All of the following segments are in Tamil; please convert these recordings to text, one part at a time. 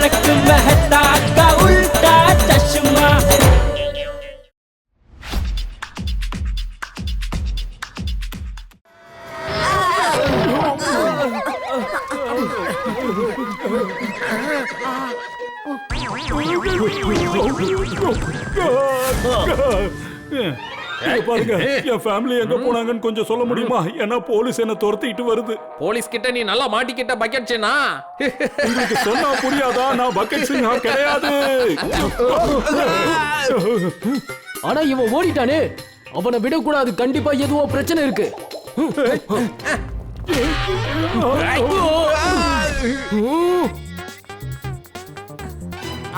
तारक मेहता का उल्टा चश्मा। பாருங்க என் ஃபேமிலி எங்க போனாங்கன்னு கொஞ்சம் சொல்ல முடியுமா? ஏன்னா போலீஸ் என்ன துரத்திட்டு வருது. போலீஸ் கிட்ட நீ நல்லா மாட்டிக்கிட்ட பக்கெட் சின்னா. உங்களுக்கு சொன்னா புரியாதா? நான் பக்கெட் சின்னா கிடையாது. ஆனா இவன் ஓடிட்டானே, அவனை விடக்கூடாது. கண்டிப்பா எதுவோ பிரச்சனை இருக்கு.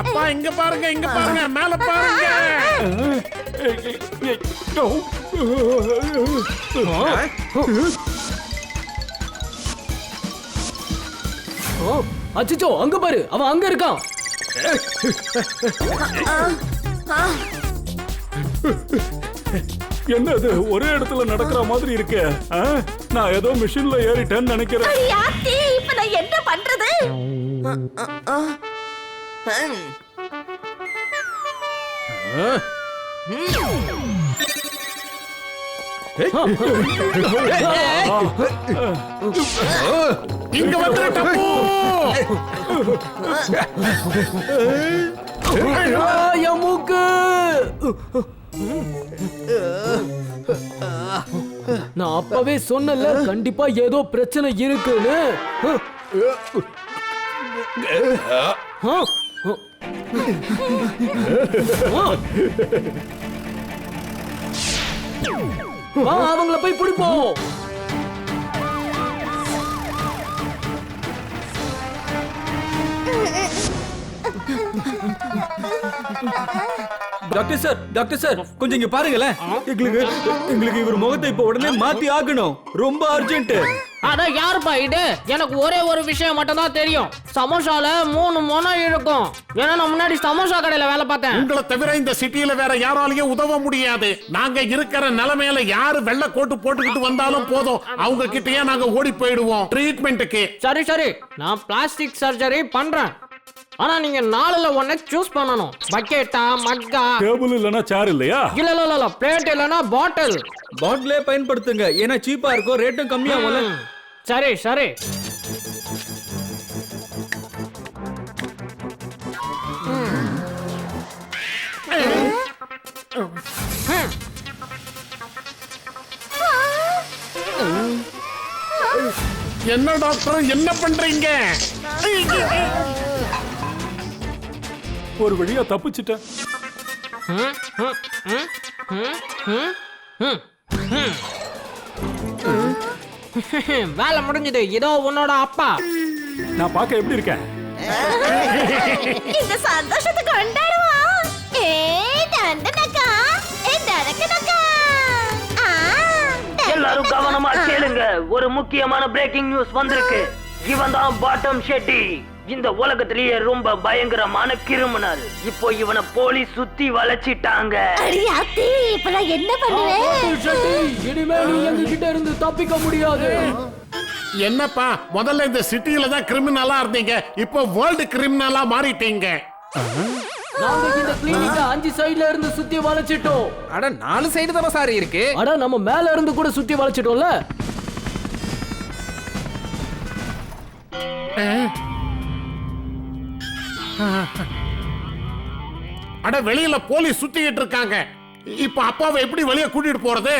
அப்பா இங்க பாருங்க, இங்க பாருங்க, மேல பாருங்க. அச்சோ, அங்க பாரு, அவன் அங்க இருக்கான். என்னது ஒரே இடத்துல நடக்கிற மாதிரி இருக்கு? நான் ஏதோ மிஷின்ல ஏறிட்டேன்னு நினைக்கிறேன். இப்ப நான் என்ன பண்றது? இங்க வந்து டப்பு. என் மூக்கு. நான் அப்பவே சொன்னல, கண்டிப்பா ஏதோ பிரச்சனை இருக்குன்னு. அவங்கள போய் பிடிப்போம். டாக்டர் சார் கொஞ்சம் இங்க பாருங்களேன். எங்களுக்கு இவர் முகத்தை இப்ப உடனே மாத்தி ஆகணும். ரொம்ப அர்ஜென்ட். அட யாருப்பா இது? எனக்கு ஒரே ஒரு விஷயம் மட்டும் தான் தெரியும். சமோசால 3 மொனம் இருக்கும். ஏன்னா நான் முன்னாடி சமோசா கடையில வேலை பார்த்தேன். உங்களை தவிர இந்த சிட்டியில வேற யாராலையும் உதவ முடியாது. நாங்க இருக்கிற நிலைமையில யாரு வெள்ளை கோட்டு போட்டுக்கிட்டு வந்தாலும் போதும், அவங்க கிட்டயே நாங்க ஓடி போயிடுவோம் ட்ரீட்மெண்ட்டுக்கு. சரி சரி, நான் பிளாஸ்டிக் சர்ஜரி பண்றேன். ஆனா நீங்க 4ல 1 சூஸ் பண்ணணும். பக்கெட்டா, மக்கா? டேபிள் இல்லனா சேர் இல்லையா? இல்ல பிளேட் இல்லனா பாட்டில். பாட்டிலே பயன்படுத்துங்க, ஏன்னா சீப்பா இருக்கும், ரேட்டும் கம்மியாகும்ல. சரி சரி. என்ன டாக்டர் என்ன பண்றீங்க? ஒரு வழியா தப்பிச்சிட்டேன். வேலை முடிஞ்சது. இதோ உன்னோட அப்பா. நான் பார்க்க எப்படி இருக்கேன்? இந்த சந்தோஷத்தை கொண்டாடுவோம். எல்லாரும் கவனமா கேளுங்க. ஒரு முக்கியமான பிரேக்கிங் நியூஸ் வந்திருக்கு. இவன் தான் பாட்டம் ஷெட்டி. இந்த உலகத்திலேயே ரொம்ப பயங்கரமான கிரிமினல். இப்போ இவனை போலீஸ் சுத்தி வளைச்சிட்டாங்க. இப்ப நான் என்ன பண்ணுவேன்? இனிமே நீ எங்க கிட்ட இருந்து தப்பிக்க முடியாது. என்னப்பா, முதல்ல இந்த சிட்டியில தான் கிரிமினலா இருந்தீங்க, இப்போ வேர்ல்டு கிரிமினலா மாறிட்டீங்க. நாங்க இந்த கிளினிக்க 5 சைடுல இருந்து சுத்தி வளைச்சிட்டோம். அட 4 சைடு தான சார் இருக்கு. அட நம்ம மேல இருந்து கூட சுத்தி வளைச்சிட்டோம்ல. அட வெளியில போலீஸ் சுத்திக்கிட்டு இருக்காங்க. இப்ப அப்பாவை எப்படி வெளியே கூட்டிட்டு போறது?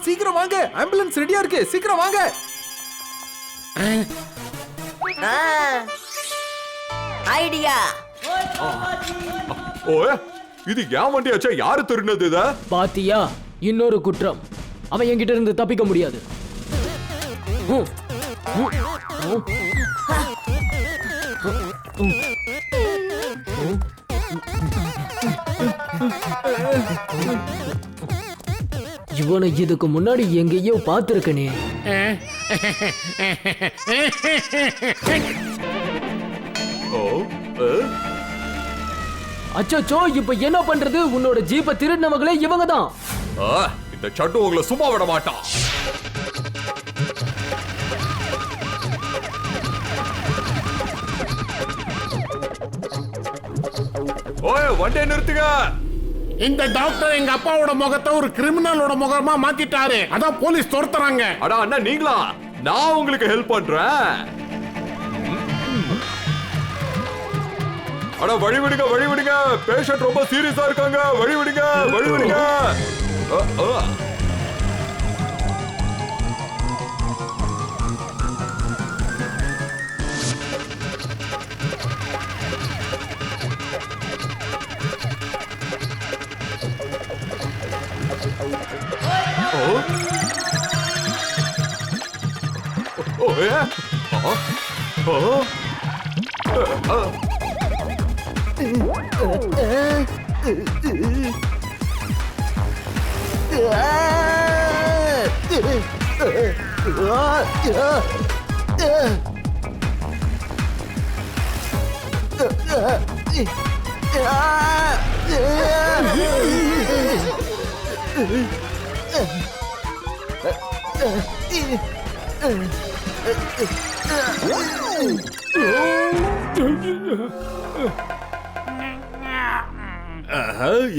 சீக்கிரம் வாங்க, ஆம்புலன்ஸ் ரெடியா இருக்கு, சீக்கிரம் வாங்க. ஐடியா. ஓ, இது ஏன் வண்டியாச்சா? யாரு திருடினது இத? பாத்தியா, இன்னொரு குற்றம். அவன் என்கிட்ட இருந்து தப்பிக்க முடியாது. இவனை இதுக்கு முன்னாடி எங்கேயோ பார்த்திருக்கனே. அச்சோ, இப்ப என்ன பண்றது? உன்னோட ஜீப்பை திருடினவங்களே இவங்க தான். இந்த சட்டு உங்களை சும்மா விட மாட்டான். வண்டியை நிறுத்துங்க. இந்த டாக்டர் எங்க அப்பாவோட முகத்தை ஒரு கிரிமினலோட முகமா மாத்திட்டாரு. அதான் போலீஸ் துரத்துறாங்க. அடா அண்ணா நீங்களா? நான் உங்களுக்கு ஹெல்ப் பண்றேன். அட வழி விடுங்க, வழி விடுங்க. பேஷண்ட் ரொம்ப சீரியஸா இருக்காங்க. வழி விடுங்க, வழி விடுங்க.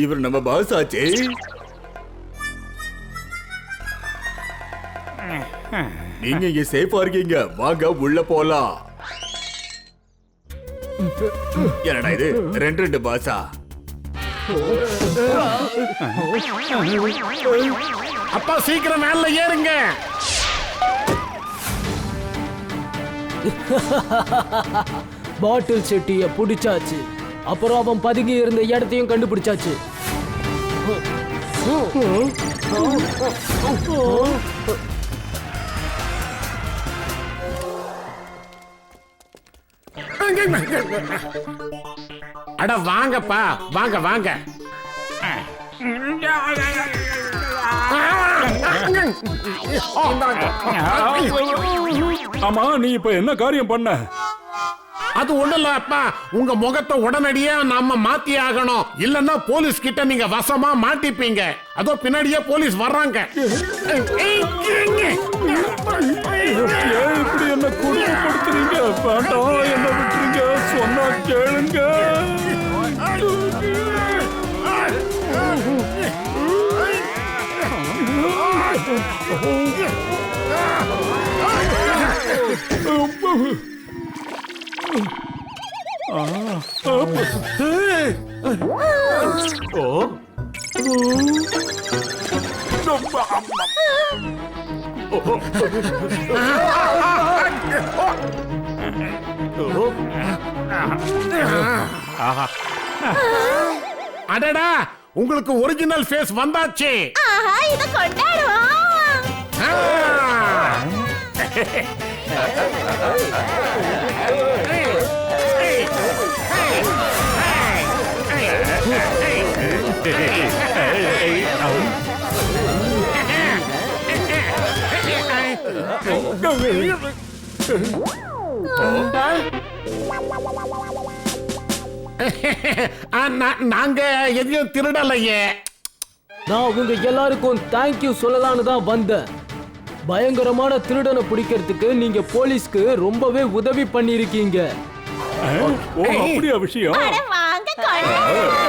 இவர் நம்ம பாஸ் ஆச்சே. நீங்க இங்க சேஃபா இருக்கீங்க. வாங்க உள்ள போலாம். என்னடா இது ரெண்டு பாஸா? அப்பா சீக்கிரம் மேல ஏறுங்க. பாட்டில் செட்டிய புடிச்சாச்சு. அப்புறம் அவன் பதுங்கி இருந்த இடத்தையும் கண்டுபிடிச்சாச்சு. அட வாங்கப்பா, வாங்க வாங்க. ஆமா நீ இப்ப என்ன காரியம் பண்ண? அது ஒண்ணு இல்ல அப்பா, உங்க முகத்தை உடனடியே நாம மாத்தி ஆகணும். இல்லன்னா போலீஸ் கிட்ட நீங்க வசமா மாட்டிப்பீங்க. அதோ பின்னாடியே போலீஸ் வர்றாங்க. ஏன் இப்படி என்ன கொடுமைப்படுத்துறீங்க? வேண்டாம், என்ன விட்டுருங்க. சொன்னா கேளுங்க. அடடா, உங்களுக்கு ஒரிஜினல் ஃபேஸ் வந்தாச்சு. ஆஹா, இத கொண்டாடுவோம். நாங்க எதையும் திருடலையே. நான் உங்க எல்லாருக்கும் தேங்க்யூ சொல்லலான்னு தான் வந்தேன். பயங்கரமான திருடனை பிடிக்கிறதுக்கு நீங்க போலீஸ்க்கு ரொம்பவே உதவி பண்ணிருக்கீங்க. ஓ அப்படியா விஷயம்? அட வாங்க கொண்டாடுவோம்.